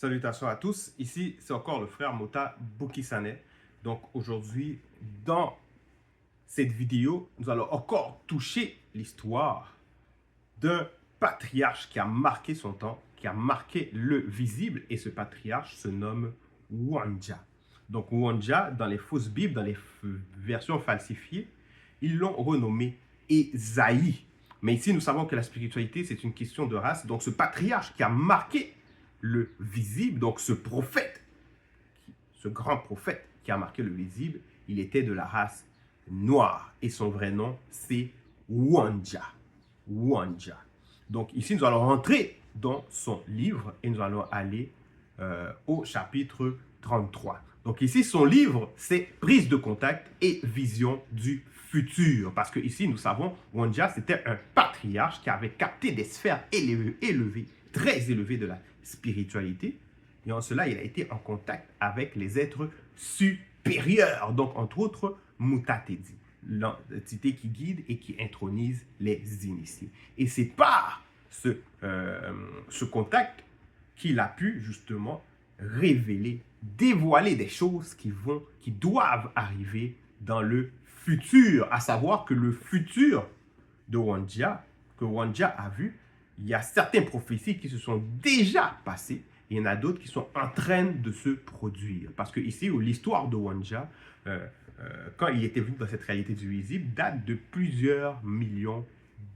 Salutations à tous, ici c'est encore le frère Mota Boukissane. Donc aujourd'hui, dans cette vidéo, nous allons encore toucher l'histoire d'un patriarche qui a marqué son temps, qui a marqué le visible, et ce patriarche se nomme Wandja. Donc Wandja, dans les fausses Bibles, dans les versions falsifiées, ils l'ont renommé Esaïe. Mais ici, nous savons que la spiritualité, c'est une question de race. Donc ce patriarche qui a marqué le visible, donc ce prophète, ce grand prophète qui a marqué le visible, il était de la race noire. Et son vrai nom, c'est Wandja. Wandja. Donc ici, nous allons rentrer dans son livre et nous allons aller au chapitre 33. Donc ici, son livre, c'est Prise de contact et vision du futur. Parce que ici, nous savons, Wandja, c'était un patriarche qui avait capté des sphères élevées, très élevées de la spiritualité. Et en cela, il a été en contact avec les êtres supérieurs. Donc, entre autres, Mutatedi, l'entité qui guide et qui intronise les initiés. Et c'est par ce contact qu'il a pu justement révéler, dévoiler des choses qui doivent arriver dans le futur. À savoir que le futur de Wandja, que Wandja a vu, il y a certaines prophéties qui se sont déjà passées. Et il y en a d'autres qui sont en train de se produire. Parce que ici, l'histoire de Wandja, quand il était venu dans cette réalité du visible, date de plusieurs millions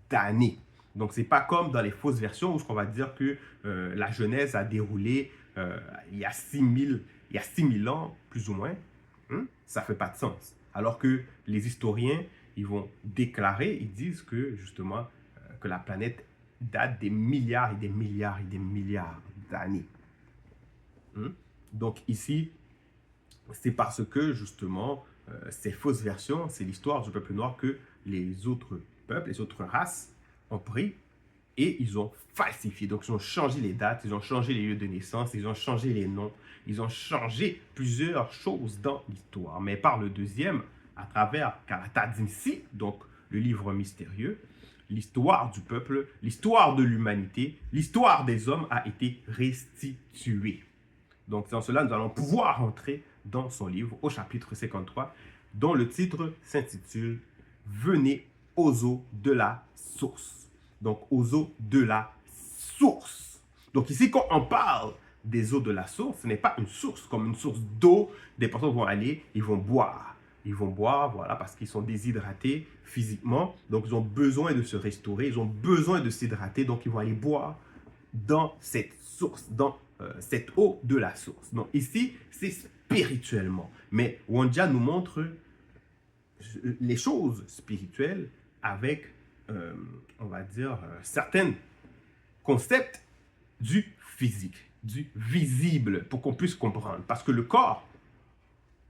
d'années. Donc, ce n'est pas comme dans les fausses versions où on va dire que la Genèse a déroulé il y a 6000 ans, plus ou moins. Ça ne fait pas de sens. Alors que les historiens, ils vont déclarer, ils disent que justement, que la planète date des milliards et des milliards et des milliards d'années. Donc ici, c'est parce que justement, ces fausses versions, c'est l'histoire du peuple noir que les autres peuples, les autres races ont pris et ils ont falsifié. Donc ils ont changé les dates, ils ont changé les lieux de naissance, ils ont changé les noms, ils ont changé plusieurs choses dans l'histoire. Mais par le deuxième, à travers Karata Dinsi, donc le livre mystérieux, l'histoire du peuple, l'histoire de l'humanité, l'histoire des hommes a été restituée. Donc, dans cela, nous allons pouvoir entrer dans son livre au chapitre 53, dont le titre s'intitule « Venez aux eaux de la source ». Donc, aux eaux de la source. Donc, ici, quand on parle des eaux de la source, ce n'est pas une source, comme une source d'eau. Des personnes vont aller, ils vont boire. Ils vont boire, voilà, parce qu'ils sont déshydratés physiquement. Donc, ils ont besoin de se restaurer. Ils ont besoin de s'hydrater. Donc, ils vont aller boire dans cette source, dans cette eau de la source. Donc, ici, c'est spirituellement. Mais Wandja nous montre les choses spirituelles avec, on va dire, certains concepts du physique, du visible, pour qu'on puisse comprendre. Parce que le corps,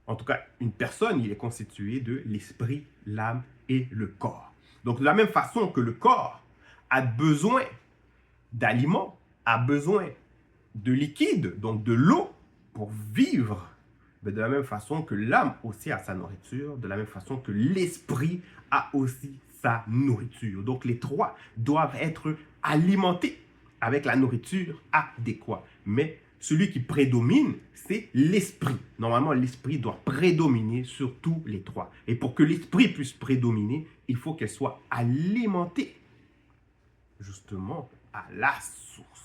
en tout cas, une personne, il est constitué de l'esprit, l'âme et le corps. Donc, de la même façon que le corps a besoin d'aliments, a besoin de liquide, donc de l'eau, pour vivre, mais de la même façon que l'âme aussi a sa nourriture, de la même façon que l'esprit a aussi sa nourriture. Donc, les trois doivent être alimentés avec la nourriture adéquate. Mais celui qui prédomine, c'est l'esprit. Normalement, l'esprit doit prédominer sur tous les trois. Et pour que l'esprit puisse prédominer, il faut qu'elle soit alimentée, justement, à la source.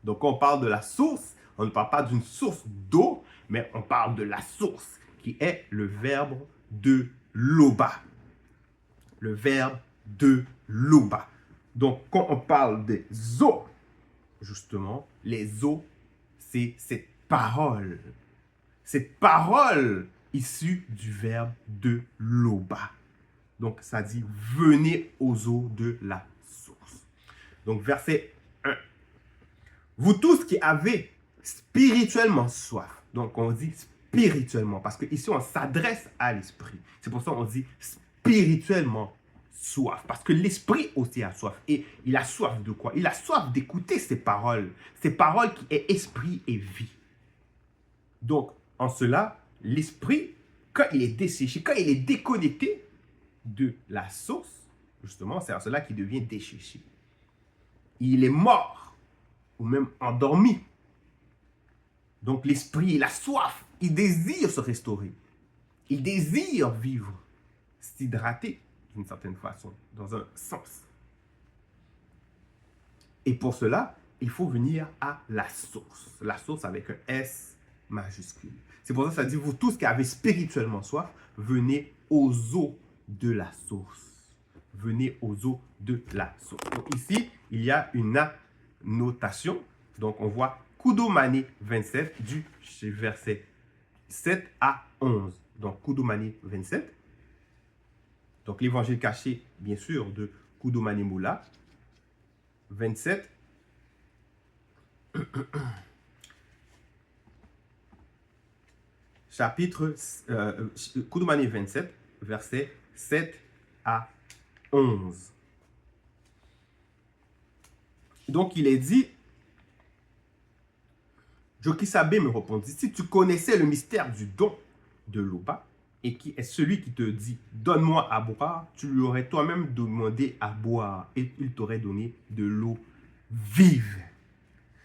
Donc, quand on parle de la source, on ne parle pas d'une source d'eau, mais on parle de la source, qui est le verbe de Loba. Le verbe de Loba. Donc, quand on parle des eaux, justement, les eaux, c'est cette parole. Cette parole issue du verbe de Loba. Donc, ça dit, venez aux eaux de la source. Donc, verset 1. Vous tous qui avez spirituellement soif. Donc, on dit spirituellement, parce qu'ici, on s'adresse à l'esprit. C'est pour ça qu'on dit spirituellement soif, parce que l'esprit aussi a soif. Et il a soif de quoi? Il a soif d'écouter ces paroles qui est esprit et vie. Donc, en cela, l'esprit, quand il est desséché, quand il est déconnecté de la source, justement, c'est en cela qu'il devient desséché. Il est mort, ou même endormi. Donc l'esprit, il a soif, il désire se restaurer. Il désire vivre, s'hydrater d'une certaine façon, dans un sens. Et pour cela, il faut venir à la source. La source avec un S majuscule. C'est pour ça que ça dit, vous tous qui avez spirituellement soif, venez aux eaux de la source. Venez aux eaux de la source. Donc ici, il y a une annotation. Donc on voit Koudoumani 27 du verset 7 à 11. Donc Koudoumani 27. Donc l'évangile caché, bien sûr, de Koudoumani Moula. 27. Chapitre Koudoumani 27, versets 7 à 11. Donc il est dit, Jokisabe me répondit, si tu connaissais le mystère du don de l'Oba, et qui est celui qui te dit, donne-moi à boire, tu lui aurais toi-même demandé à boire, et il t'aurait donné de l'eau vive.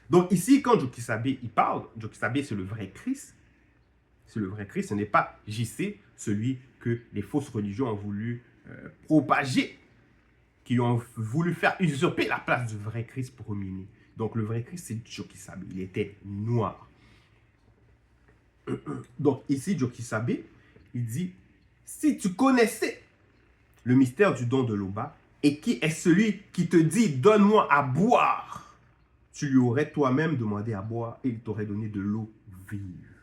Donc ici, quand Jokisabe il parle, Jokisabe c'est le vrai Christ. C'est le vrai Christ, ce n'est pas JC, celui que les fausses religions ont voulu propager, qui ont voulu faire usurper la place du vrai Christ premier. Donc le vrai Christ, c'est Jokisabe. Il était noir. Donc ici, Jokisabe, il dit, si tu connaissais le mystère du don de l'Oba, et qui est celui qui te dit, donne-moi à boire, tu lui aurais toi-même demandé à boire et il t'aurait donné de l'eau vive.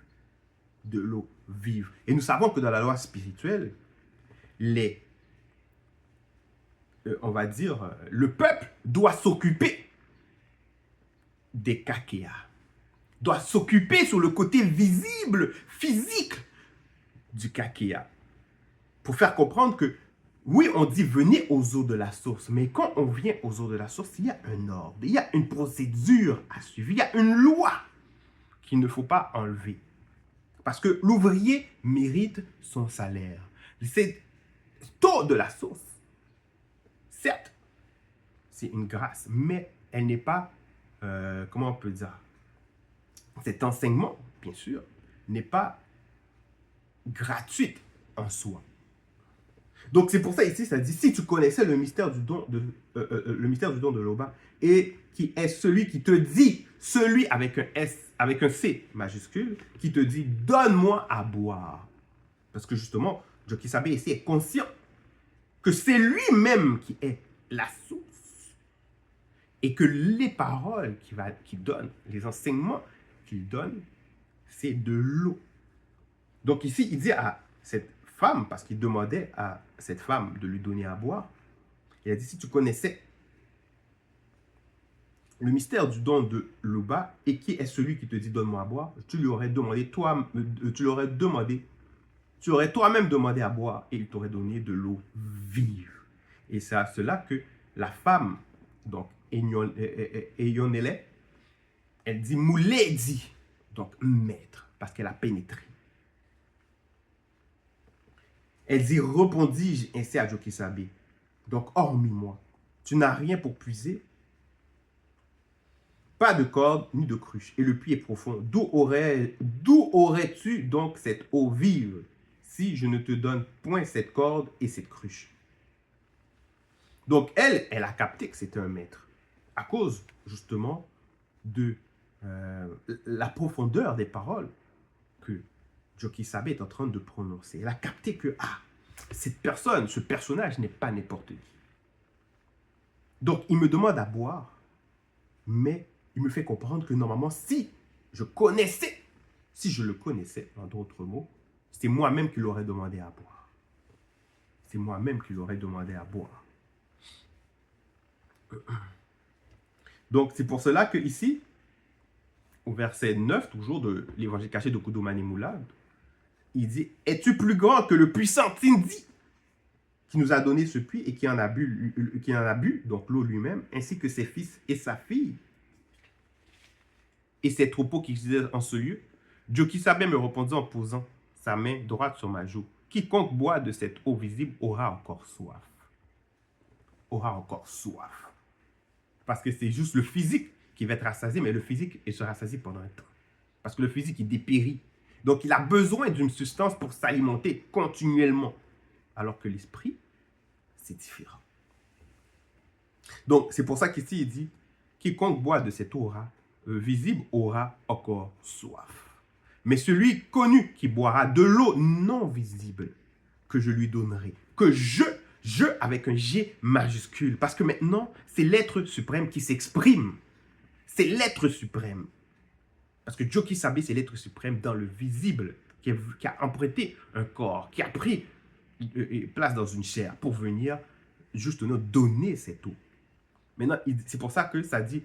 De l'eau vive. Et nous savons que dans la loi spirituelle, on va dire, le peuple doit s'occuper des kakéas, doit s'occuper sur le côté visible, physique du kakéa, pour faire comprendre que, oui, on dit venez aux eaux de la source, mais quand on vient aux eaux de la source, il y a un ordre, il y a une procédure à suivre, il y a une loi qu'il ne faut pas enlever. Parce que l'ouvrier mérite son salaire. C'est tôt de la source. Certes, c'est une grâce, mais elle n'est pas, comment on peut dire, cet enseignement, bien sûr, n'est pas gratuit en soi. Donc c'est pour ça ici, ça dit, si tu connaissais le mystère du don de l'Oba, et qui est celui qui te dit, celui avec un S, avec un C majuscule, qui te dit, donne-moi à boire. Parce que justement, Jokisabe ici est conscient que c'est lui-même qui est la source. Et que les paroles qu'il donne, les enseignements qu'il donne, c'est de l'eau. Donc ici, il dit à cette femme, parce qu'il demandait à cette femme de lui donner à boire, il a dit, si tu connaissais le mystère du don de l'Oba, et qui est celui qui te dit, donne-moi à boire, tu lui aurais demandé, tu aurais toi-même demandé à boire, et il t'aurait donné de l'eau vive. Et c'est à cela que la femme, donc Eyonele, elle dit Mouledi, donc maître, parce qu'elle a pénétré. Elle dit, répondis-je ainsi à Jokisabe, donc hormis moi, tu n'as rien pour puiser, pas de corde ni de cruche, et le puits est profond. D'où aurais-tu donc cette eau vive si je ne te donne point cette corde et cette cruche? Donc elle a capté que c'était un maître, à cause justement de la profondeur des paroles que Jokisabe est en train de prononcer. Elle a capté que, cette personne, ce personnage n'est pas n'importe qui. Donc, il me demande à boire, mais il me fait comprendre que normalement, si je le connaissais, en d'autres mots, c'est moi-même qui l'aurais demandé à boire. C'est moi-même qui l'aurais demandé à boire. Donc, c'est pour cela que ici, au verset 9, toujours de l'évangile caché de Koudoumani Moula, il dit, es-tu plus grand que le puissant Tindi qui nous a donné ce puits et qui en a bu, donc l'eau lui-même, ainsi que ses fils et sa fille, et ses troupeaux qui gisaient en ce lieu? Jokisabe me répondit en posant sa main droite sur ma joue. Quiconque boit de cette eau visible aura encore soif. Aura encore soif. Parce que c'est juste le physique qui va être rassasié, mais le physique il sera rassasié pendant un temps. Parce que le physique, il dépérit. Donc, il a besoin d'une substance pour s'alimenter continuellement. Alors que l'esprit, c'est différent. Donc, c'est pour ça qu'ici, il dit, quiconque boit de cette eau visible aura encore soif. Mais celui connu qui boira de l'eau non visible, que je lui donnerai, que je avec un G majuscule, parce que maintenant, c'est l'être suprême qui s'exprime. C'est l'être suprême. Parce que Joki Sabe, c'est l'être suprême dans le visible, qui a emprunté un corps, qui a pris place dans une chair pour venir justement donner cette eau. Maintenant, c'est pour ça que ça dit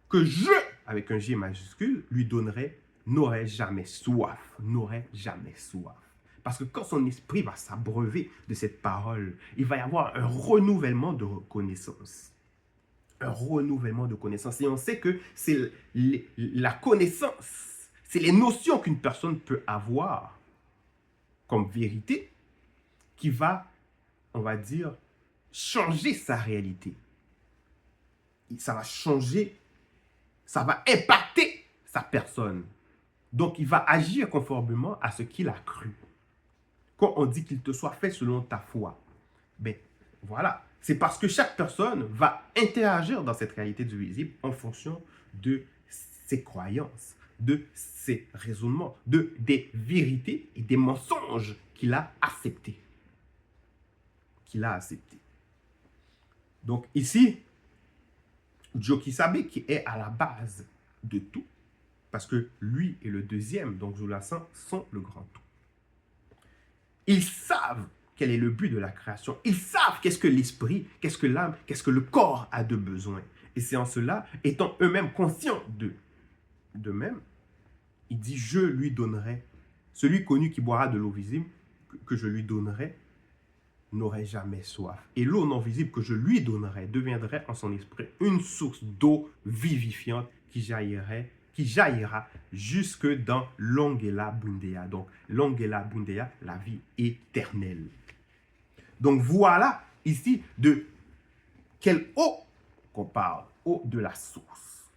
que je, avec un G majuscule, lui donnerai, n'aurait jamais soif, n'aurait jamais soif. Parce que quand son esprit va s'abreuver de cette parole, il va y avoir un renouvellement de connaissance. Un renouvellement de connaissance. Et on sait que c'est la connaissance, c'est les notions qu'une personne peut avoir comme vérité qui va, on va dire, changer sa réalité. Ça va changer, ça va impacter sa personne. Donc, il va agir conformément à ce qu'il a cru. Quand on dit qu'il te soit fait selon ta foi, ben voilà. C'est parce que chaque personne va interagir dans cette réalité du visible en fonction de ses croyances, de ses raisonnements, des vérités et des mensonges qu'il a acceptés. Donc ici, Joki Sabe qui est à la base de tout, parce que lui et le deuxième, donc Zoulasan, sont le grand tout. Ils savent quel est le but de la création. Ils savent qu'est-ce que l'esprit, qu'est-ce que l'âme, qu'est-ce que le corps a de besoin. Et c'est en cela, étant eux-mêmes conscients d'eux-mêmes, il dit, je lui donnerai, celui connu qui boira de l'eau visible, que je lui donnerai, n'aurait jamais soif. Et l'eau non visible que je lui donnerai deviendrait en son esprit une source d'eau vivifiante qui jaillira jusque dans Longela Bundea. Donc, Longela Bundea, la vie éternelle. Donc, voilà ici de quelle eau qu'on parle. Eau de la source.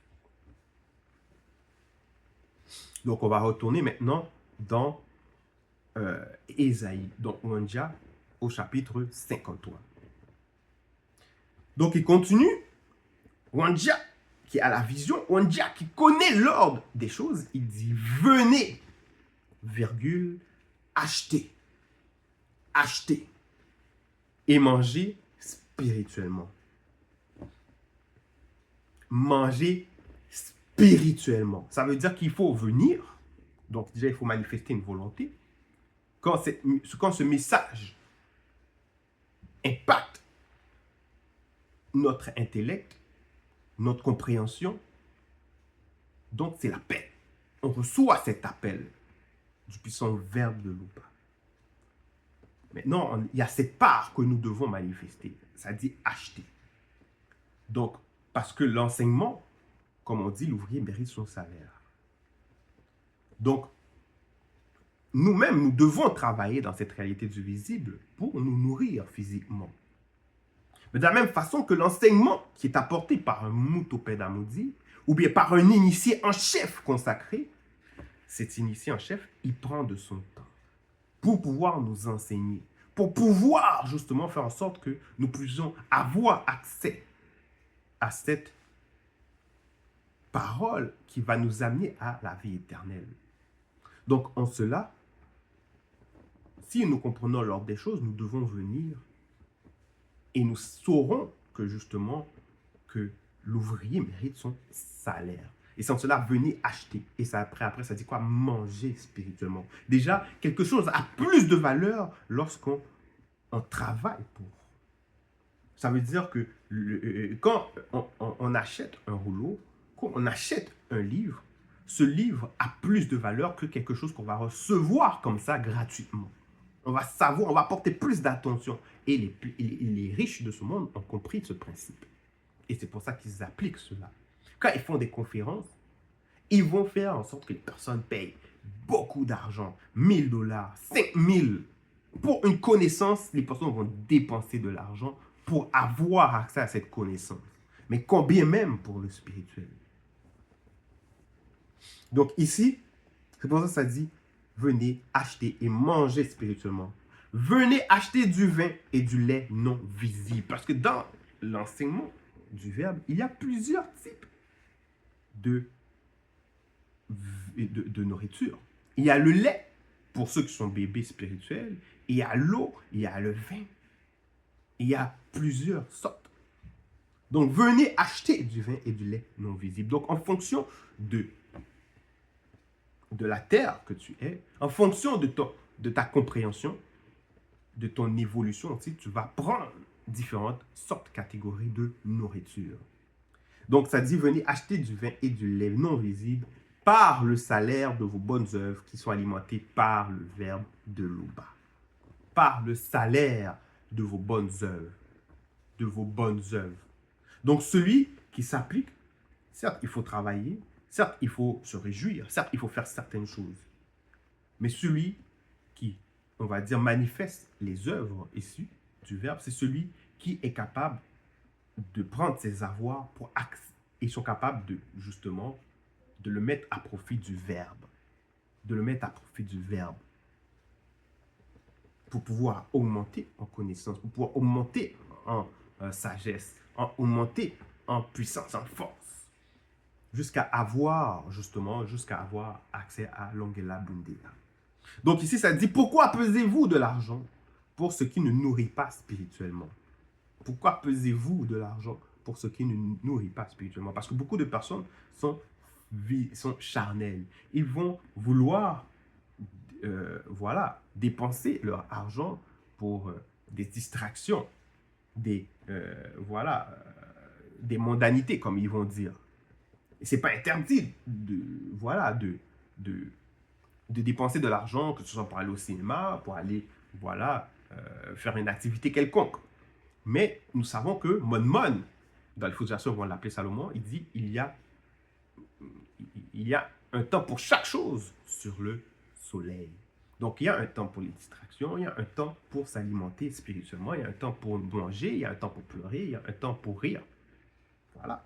Donc, on va retourner maintenant dans Ésaïe, donc Wandja, au chapitre 53. Donc, il continue. Wandja, qui a la vision, Wandja, qui connaît l'ordre des choses, il dit, venez, virgule, acheter, et manger spirituellement. Manger spirituellement. Ça veut dire qu'il faut venir, donc déjà il faut manifester une volonté. Quand ce message impacte notre intellect, notre compréhension, donc c'est l'appel. On reçoit cet appel du puissant verbe de Lupa. Maintenant, il y a cette part que nous devons manifester. Ça dit acheter. Donc, parce que l'enseignement, comme on dit, l'ouvrier mérite son salaire. Donc, nous-mêmes, nous devons travailler dans cette réalité du visible pour nous nourrir physiquement. Mais de la même façon que l'enseignement qui est apporté par un Mutopède Amoudi ou bien par un initié en chef consacré, cet initié en chef, il prend de son temps pour pouvoir nous enseigner, pour pouvoir justement faire en sorte que nous puissions avoir accès à cette parole qui va nous amener à la vie éternelle. Donc en cela, si nous comprenons l'ordre des choses, nous devons venir et nous saurons que justement que l'ouvrier mérite son salaire. Et sans cela, venez acheter. Et ça, après, ça dit quoi? Manger spirituellement. Déjà, quelque chose a plus de valeur lorsqu'on travaille pour. Ça veut dire que quand on achète un rouleau, quand on achète un livre, ce livre a plus de valeur que quelque chose qu'on va recevoir comme ça gratuitement. On va savoir, on va porter plus d'attention. Et les riches de ce monde ont compris ce principe. Et c'est pour ça qu'ils appliquent cela. Quand ils font des conférences, ils vont faire en sorte que les personnes payent beaucoup d'argent, 1000 $, 5000. Pour une connaissance, les personnes vont dépenser de l'argent pour avoir accès à cette connaissance. Mais combien même pour le spirituel? Donc ici, c'est pour ça que ça dit, venez acheter et manger spirituellement. Venez acheter du vin et du lait non visible. Parce que dans l'enseignement du Verbe, il y a plusieurs types de, de nourriture. Il y a le lait pour ceux qui sont bébés spirituels. Il y a l'eau, il y a le vin. Il y a plusieurs sortes. Donc, venez acheter du vin et du lait non visible. Donc, en fonction de la terre que tu es, en fonction de ta compréhension, de ton évolution aussi, tu vas prendre différentes sortes, catégories de nourriture. Donc, ça dit, venez acheter du vin et du lait non visible par le salaire de vos bonnes œuvres qui sont alimentées par le verbe de l'Oba. Par le salaire de vos bonnes œuvres. De vos bonnes œuvres. Donc, celui qui s'applique, certes, il faut travailler, certes, il faut se réjouir, certes, il faut faire certaines choses. Mais celui qui, on va dire, manifeste les œuvres issues du verbe, c'est celui qui est capable de prendre ses avoirs pour ils sont capables de, justement, de le mettre à profit du verbe. De le mettre à profit du verbe. Pour pouvoir augmenter en connaissance, pour pouvoir augmenter en sagesse, augmenter en puissance, en force. Jusqu'à avoir, justement, jusqu'à avoir accès à l'Ongela Bundela. Donc ici, ça dit, pourquoi pesez-vous de l'argent pour ce qui ne nourrit pas spirituellement? Pourquoi pesez-vous de l'argent pour ce qui ne nourrit pas spirituellement? Parce que beaucoup de personnes sont charnelles. Ils vont vouloir, voilà, dépenser leur argent pour des distractions, voilà, des mondanités, comme ils vont dire. Et c'est pas interdit voilà, de dépenser de l'argent, que ce soit pour aller au cinéma, pour aller, voilà, faire une activité quelconque. Mais nous savons que Mon, dans les Fondation, on va l'appeler Salomon, il dit il y a un temps pour chaque chose sur le soleil. Donc, il y a un temps pour les distractions, il y a un temps pour s'alimenter spirituellement, il y a un temps pour manger, il y a un temps pour pleurer, il y a un temps pour rire. Voilà.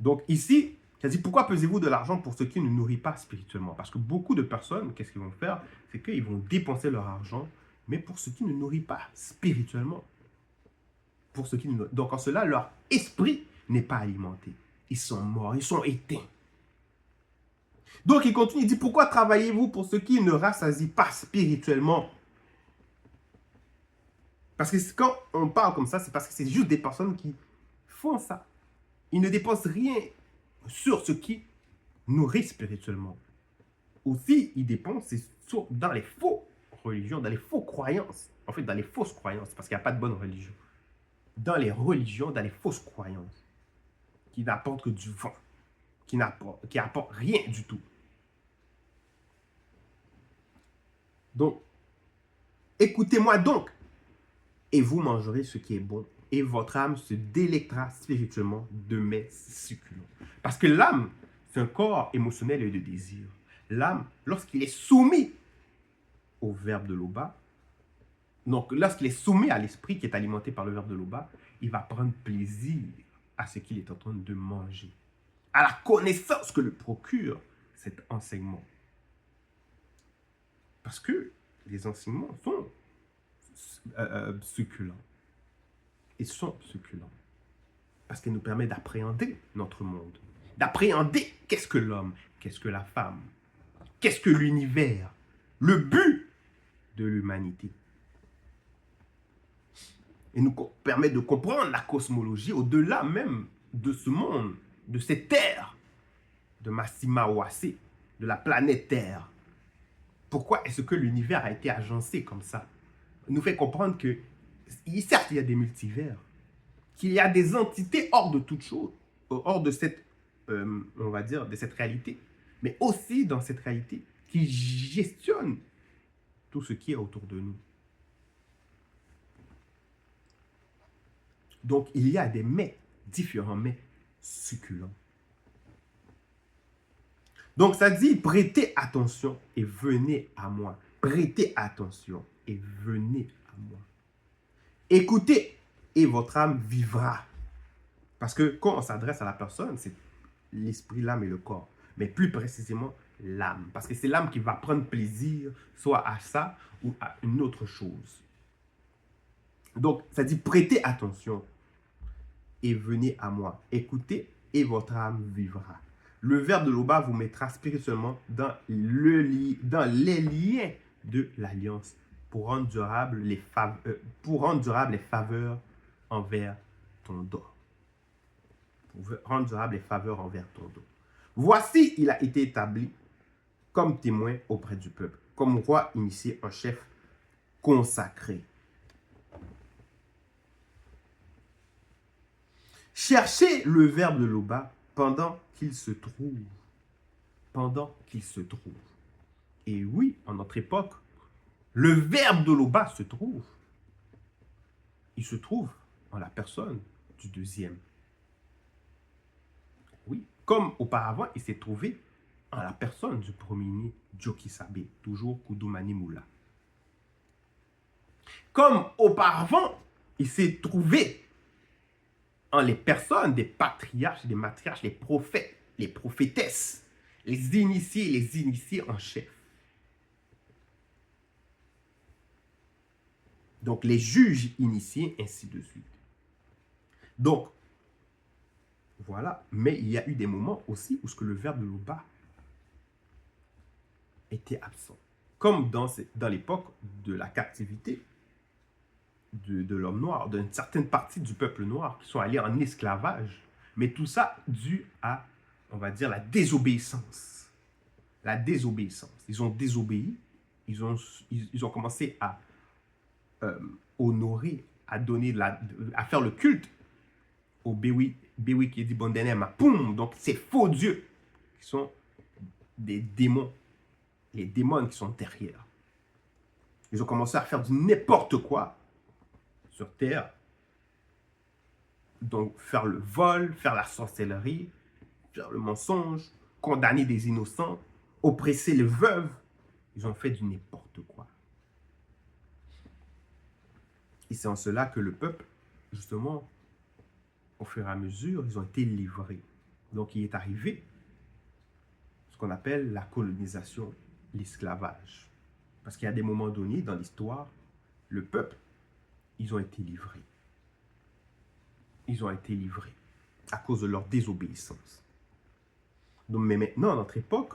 Donc, ici, ça dit pourquoi pesez-vous de l'argent pour ce qui ne nourrit pas spirituellement? Parce que beaucoup de personnes, qu'est-ce qu'ils vont faire? C'est qu'ils vont dépenser leur argent, mais pour ce qui ne nourrit pas spirituellement. Pour ce qui ne... Donc, en cela, leur esprit n'est pas alimenté. Ils sont morts, ils sont éteints. Donc, il continue, il dit, pourquoi travaillez-vous pour ce qui ne rassasie pas spirituellement? Parce que quand on parle comme ça, c'est parce que c'est juste des personnes qui font ça. Ils ne dépensent rien sur ce qui nourrit spirituellement. Aussi, ils dépensent dans les faux religions, dans les faux croyances. En fait, dans les fausses croyances, parce qu'il n'y a pas de bonne religion. Dans les religions, dans les fausses croyances, qui n'apportent que du vent, qui n'apportent rien du tout. Donc, écoutez-moi donc, et vous mangerez ce qui est bon, et votre âme se délectera spirituellement de mes succulents. Parce que l'âme, c'est un corps émotionnel et de désir. L'âme, lorsqu'il est soumis au verbe de l'Oba, donc lorsqu'il est soumis à l'esprit qui est alimenté par le verbe de l'Oba, il va prendre plaisir à ce qu'il est en train de manger, à la connaissance que le procure cet enseignement. Parce que les enseignements sont succulents. Ils sont succulents. Parce qu'ils nous permettent d'appréhender notre monde. D'appréhender qu'est-ce que l'homme, qu'est-ce que la femme, qu'est-ce que l'univers, le but de l'humanité. Et nous permet de comprendre la cosmologie au-delà même de ce monde, de cette terre, de Massima Ouassé, de la planète Terre. Pourquoi est-ce que l'univers a été agencé comme ça? Il nous fait comprendre que, certes, il y a des multivers, qu'il y a des entités hors de toute chose, hors de cette, on va dire, de cette réalité, mais aussi dans cette réalité qui gestionne tout ce qui est autour de nous. Donc, il y a des mets, différents mets succulents. Donc, ça dit, prêtez attention et venez à moi. Prêtez attention et venez à moi. Écoutez et votre âme vivra. Parce que quand on s'adresse à la personne, c'est l'esprit, l'âme et le corps. mais plus précisément l'âme. Parce que c'est l'âme qui va prendre plaisir soit à ça ou à une autre chose. Donc, ça dit prêtez attention et venez à moi. Écoutez et votre âme vivra. Le verbe de l'Oba vous mettra spirituellement dans les liens de l'alliance pour rendre durables les faveurs envers ton dos. Pour rendre durables les faveurs envers ton dos. Voici, il a été établi comme témoin auprès du peuple, comme roi initié, un chef consacré. Cherchez le verbe de l'Oba pendant qu'il se trouve. Pendant qu'il se trouve. Et oui, en notre époque, le verbe de l'Oba se trouve. Il se trouve en la personne du deuxième. Oui, comme auparavant, il s'est trouvé en la personne du premier-né, Djokisabe, toujours Koudoumani Moula. Comme auparavant, il s'est trouvé en les personnes des patriarches, des matriarches, les prophètes, les prophétesses, les initiés en chef. Donc, les juges initiés, ainsi de suite. Donc, voilà. Mais il y a eu des moments aussi où le verbe de l'Oba était absent. Comme dans l'époque de la captivité de l'homme noir, d'une certaine partie du peuple noir qui sont allés en esclavage. Mais tout ça dû à, on va dire, la désobéissance. La désobéissance. Ils ont désobéi. Ils ont commencé à honorer, à donner à faire le culte au Bewi qui dit Bondenema. Poum! Donc, ces faux dieux qui sont des démons. Les démons qui sont derrière. Ils ont commencé à faire du n'importe quoi sur terre. Donc, faire le vol, faire la sorcellerie, faire le mensonge, condamner des innocents, oppresser les veuves. Ils ont fait du n'importe quoi. Et c'est en cela que le peuple, justement, au fur et à mesure, ils ont été livrés. Donc, il est arrivé ce qu'on appelle la colonisation, l'esclavage. Parce qu'il y a des moments donnés dans l'histoire, le peuple, ils ont été livrés. Ils ont été livrés à cause de leur désobéissance. Donc, mais maintenant, à notre époque,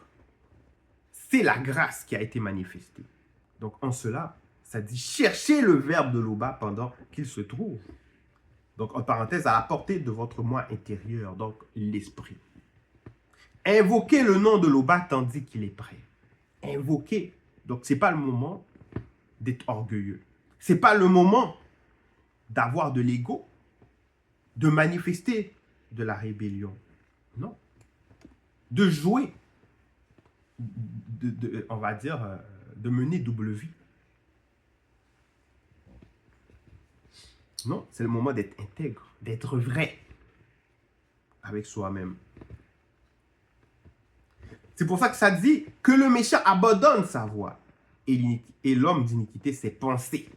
c'est la grâce qui a été manifestée. Donc, en cela, ça dit cherchez le verbe de l'Oba pendant qu'il se trouve. Donc, en parenthèse, à la portée de votre moi intérieur, donc l'esprit. Invoquez le nom de l'Oba tandis qu'il est prêt. Invoquez. Donc, ce n'est pas le moment d'être orgueilleux. Ce n'est pas le moment d'avoir de l'ego, de manifester de la rébellion. Non. De jouer, on va dire, de mener double vie. Non, c'est le moment d'être intègre, d'être vrai avec soi-même. C'est pour ça que ça dit que le méchant abandonne sa voix et l'homme d'iniquité ses pensées.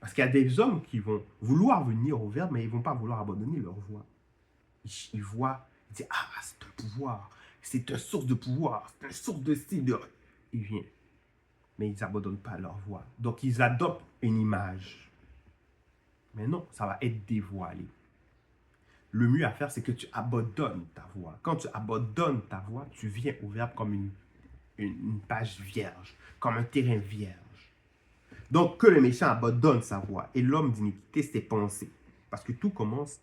Parce qu'il y a des hommes qui vont vouloir venir au verbe, mais ils ne vont pas vouloir abandonner leur voix. Ils voient, ils disent, ah, c'est un pouvoir, c'est une source de pouvoir, c'est une source de style. Ils viennent. Mais ils n'abandonnent pas leur voix. Donc, ils adoptent une image. Mais non, ça va être dévoilé. Le mieux à faire, c'est que tu abandonnes ta voix. Quand tu abandonnes ta voix, tu viens au verbe comme une page vierge, comme un terrain vierge. Donc, que le méchant abandonne sa voix et l'homme d'iniquité ses pensées. Parce que tout commence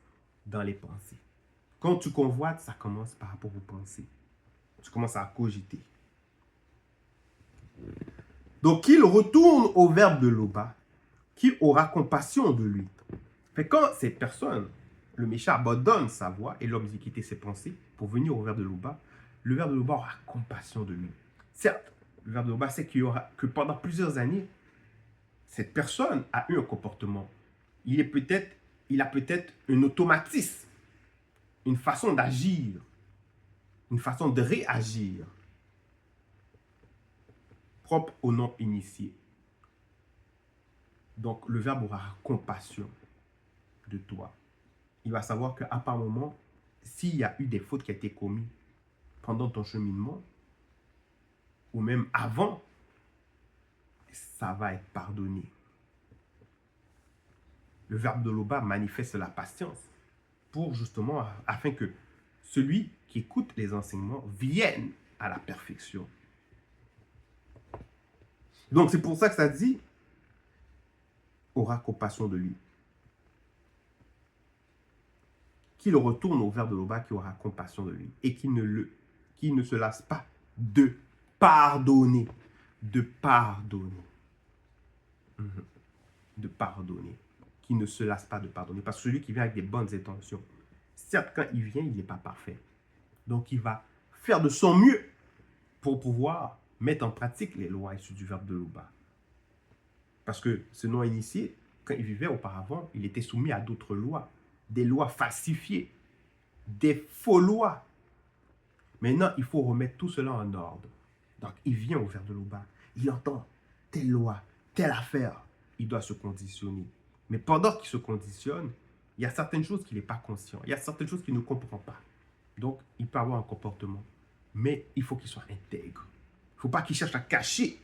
dans les pensées. Quand tu convoites, ça commence par rapport aux pensées. Tu commences à cogiter. Donc, qu'il retourne au verbe de l'Oba, qui aura compassion de lui. Fait quand cette personne, le méchant abandonne sa voix et l'homme d'iniquité ses pensées pour venir au verbe de l'Oba, le verbe de l'Oba aura compassion de lui. Certes, le verbe de l'Oba sait que pendant plusieurs années, cette personne a eu un comportement. Il a peut-être un automatisme, une façon d'agir, une façon de réagir propre au non-initié. Donc, le verbe aura compassion de toi. Il va savoir qu'à part moment, s'il y a eu des fautes qui ont été commises pendant ton cheminement, ou même avant, ça va être pardonné. Le verbe de Loba manifeste la patience pour justement, afin que celui qui écoute les enseignements vienne à la perfection. Donc c'est pour ça que ça dit, aura compassion de lui. Qu'il retourne au verbe de Loba qui aura compassion de lui et qu'il ne se lasse pas de pardonner. De pardonner. De pardonner. Qui ne se lasse pas de pardonner. Parce que celui qui vient avec des bonnes intentions, certes, quand il vient, il n'est pas parfait. Donc, il va faire de son mieux pour pouvoir mettre en pratique les lois issues du verbe de Loba. Parce que ce non-initié, quand il vivait auparavant, il était soumis à d'autres lois. Des lois falsifiées. Des faux lois. Maintenant, il faut remettre tout cela en ordre. Donc, il vient au verbe de Loba. Il entend telle loi, telle affaire. Il doit se conditionner. Mais pendant qu'il se conditionne, il y a certaines choses qu'il n'est pas conscient. Il y a certaines choses qu'il ne comprend pas. Donc, il peut avoir un comportement. Mais il faut qu'il soit intègre. Il ne faut pas qu'il cherche à cacher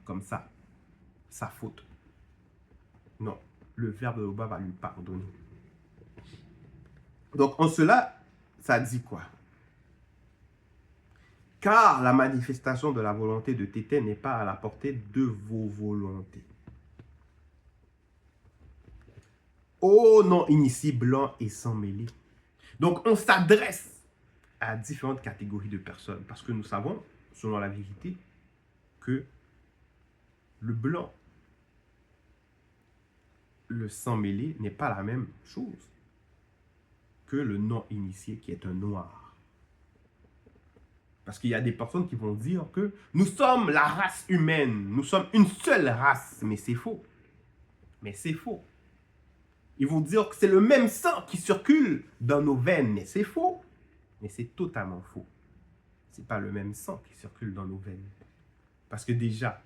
comme ça sa faute. Non, le verbe de Loba va lui pardonner. Donc, en cela, ça dit quoi? Car la manifestation de la volonté de Tété n'est pas à la portée de vos volontés. Ô non initié blanc et sans mêlé. Donc, on s'adresse à différentes catégories de personnes. Parce que nous savons, selon la vérité, que le blanc, le sans mêlé n'est pas la même chose que le non initié qui est un noir. Parce qu'il y a des personnes qui vont dire que nous sommes la race humaine, nous sommes une seule race, mais c'est faux. Mais c'est faux. Ils vont dire que c'est le même sang qui circule dans nos veines, mais c'est faux. Mais c'est totalement faux. Ce n'est pas le même sang qui circule dans nos veines. Parce que déjà,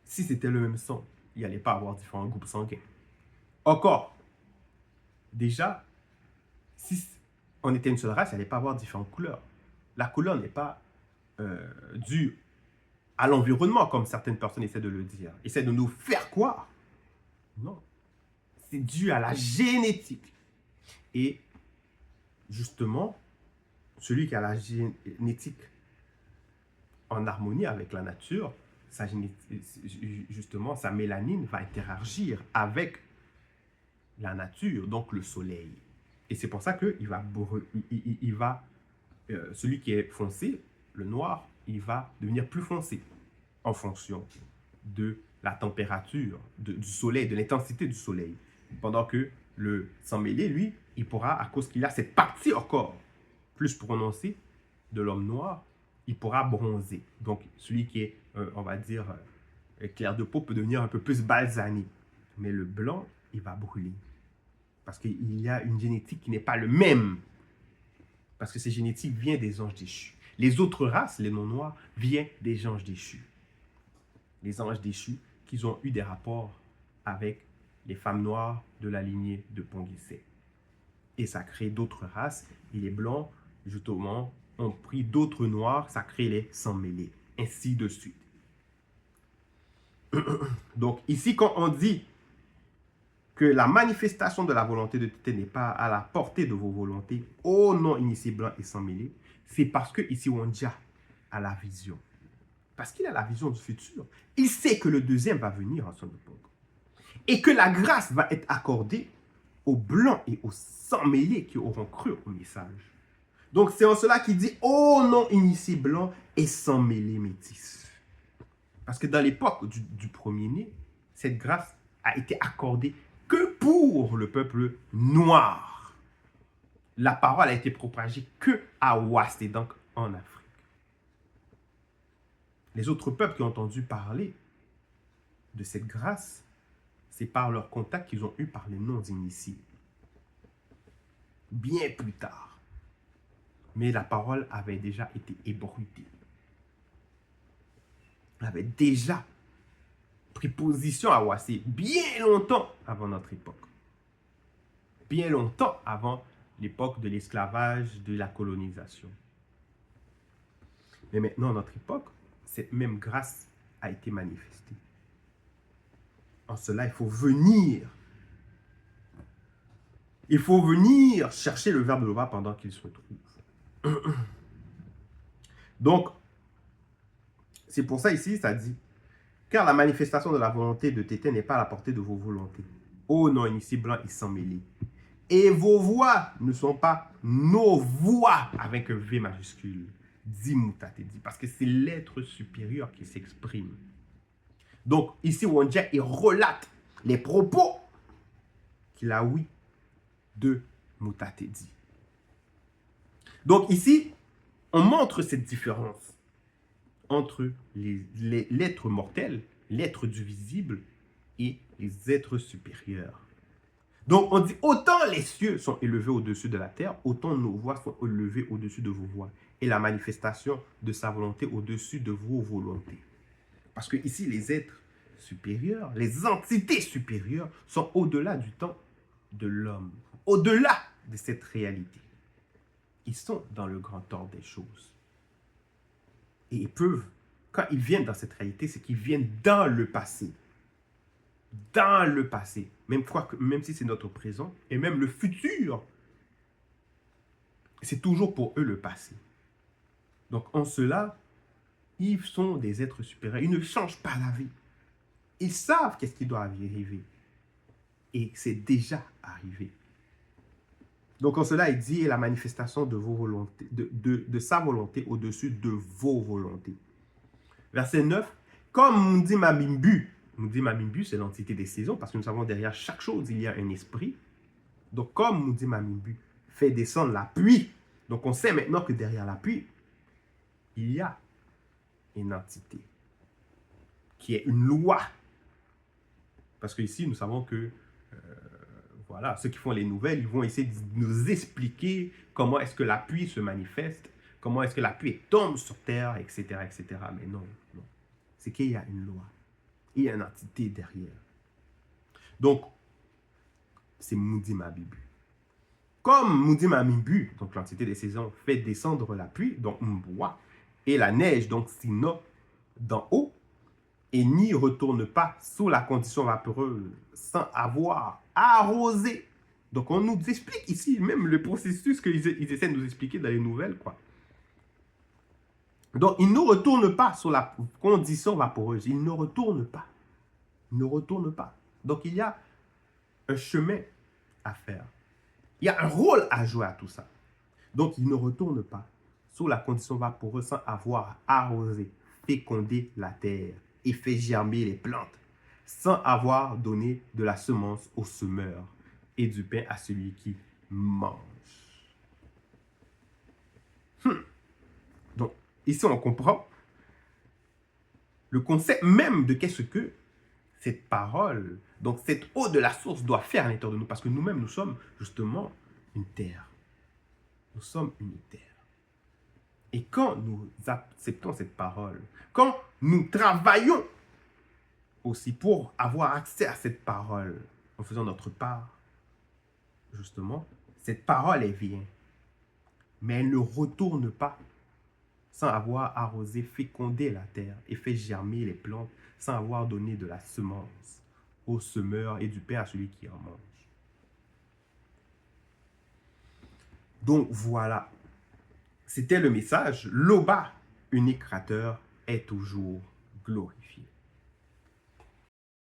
si c'était le même sang, il n'y allait pas avoir différents groupes sanguins. Encore, déjà, si on était une seule race, il n'y allait pas avoir différentes couleurs. La couleur n'est pas due à l'environnement, comme certaines personnes essaient de le dire. Essaient de nous faire croire. Non. C'est dû à la génétique. Et justement, celui qui a la génétique en harmonie avec la nature, justement, sa mélanine va interagir avec la nature, donc le soleil. Et c'est pour ça que celui qui est foncé, le noir, il va devenir plus foncé en fonction de la température du soleil, de l'intensité du soleil. Pendant que le sang mêlé, lui, il pourra, à cause qu'il a cette partie encore plus prononcée de l'homme noir, il pourra bronzer. Donc, celui qui est, on va dire, clair de peau peut devenir un peu plus balsané. Mais le blanc, il va brûler. Parce qu'il y a une génétique qui n'est pas le même. Parce que cette génétique vient des anges déchus. Les autres races, les non-noirs, viennent des anges déchus. Les anges déchus qui ont eu des rapports avec les femmes noires de la lignée de Ponguissé. Et ça crée d'autres races. Et les blancs, justement, ont pris d'autres noirs. Ça crée les sans-mêlés. Ainsi de suite. Donc ici, quand on dit que la manifestation de la volonté de Tété n'est pas à la portée de vos volontés, ô non initié blanc et sans mêlé, c'est parce que ici Wandja a la vision. Parce qu'il a la vision du futur. Il sait que le deuxième va venir en son époque. Et que la grâce va être accordée aux blancs et aux sans mêlés qui auront cru au message. Donc c'est en cela qu'il dit, ô non initié blanc et sans mêlé métis. Parce que dans l'époque du premier-né, cette grâce a été accordée que pour le peuple noir. La parole a été propagée que à Ouaste, donc en Afrique. Les autres peuples qui ont entendu parler de cette grâce, c'est par leur contact qu'ils ont eu par les non-initiés. Bien plus tard. Mais la parole avait déjà été ébruitée. Elle avait déjà pris position à Ouassé bien longtemps avant notre époque. Bien longtemps avant l'époque de l'esclavage, de la colonisation. Mais maintenant, notre époque, cette même grâce a été manifestée. En cela, il faut venir. Il faut venir chercher le verbe de loi pendant qu'il se trouve. Donc, c'est pour ça ici, ça dit, car la manifestation de la volonté de Tété n'est pas à la portée de vos volontés. Ô non initiés blancs et sans mêlés. Et vos voix ne sont pas nos voix avec un V majuscule. Dit Moutate, dit, parce que c'est l'être supérieur qui s'exprime. Donc, ici, Wonja, il relate les propos qu'il a oui de Moutate dit. Donc, ici, on montre cette différence entre l'être mortel, l'être du visible et les êtres supérieurs. Donc, on dit, autant les cieux sont élevés au-dessus de la terre, autant nos voix sont élevées au-dessus de vos voix. Et la manifestation de sa volonté au-dessus de vos volontés. Parce que ici, les êtres supérieurs, les entités supérieures sont au-delà du temps de l'homme, au-delà de cette réalité. Ils sont dans le grand ordre des choses. Et ils peuvent, quand ils viennent dans cette réalité, c'est qu'ils viennent dans le passé. Dans le passé. Même si c'est notre présent, et même le futur, c'est toujours pour eux le passé. Donc en cela, ils sont des êtres supérieurs. Ils ne changent pas la vie. Ils savent qu'est-ce qui doit arriver. Et c'est déjà arrivé. Donc en cela, il dit la manifestation de vos volontés, de sa volonté au-dessus de vos volontés. Verset 9. Comme Mundi Mamimbu, c'est l'entité des saisons, parce que nous savons derrière chaque chose, il y a un esprit. Donc comme Mundi Mamimbu fait descendre la pluie, donc on sait maintenant que derrière la pluie, il y a une entité qui est une loi. Parce que ici, nous savons que voilà, ceux qui font les nouvelles, ils vont essayer de nous expliquer comment est-ce que la pluie se manifeste, comment est-ce que la pluie tombe sur terre, etc., etc. Mais non, non. C'est qu'il y a une loi. Il y a une entité derrière. Donc, c'est Mundi Mabibu. Comme Mundi Mabibu, donc l'entité des saisons, fait descendre la pluie, donc Mboua, et la neige, donc Sino, d'en haut, et n'y retourne pas sous la condition vaporeuse sans avoir arrosé. Donc on nous explique ici même le processus qu'ils essaient de nous expliquer dans les nouvelles, quoi. Donc il ne retourne pas sur la condition vaporeuse. Il ne retourne pas. Il ne retourne pas. Donc il y a un chemin à faire. Il y a un rôle à jouer à tout ça. Donc il ne retourne pas sous la condition vaporeuse sans avoir arrosé, fécondé la terre et fait germer les plantes, sans avoir donné de la semence au semeur et du pain à celui qui mange. Donc, ici, on comprend le concept même de qu'est-ce que cette parole, donc cette eau de la source doit faire à l'intérieur de nous, parce que nous-mêmes, nous sommes justement une terre. Nous sommes une terre. Et quand nous acceptons cette parole, quand nous travaillons aussi pour avoir accès à cette parole, en faisant notre part, justement, cette parole, elle vient. Mais elle ne retourne pas sans avoir arrosé, fécondé la terre et fait germer les plantes, sans avoir donné de la semence au semeur et du pain à celui qui en mange. Donc voilà. C'était le message. L'Oba, unique créateur, est toujours glorifié.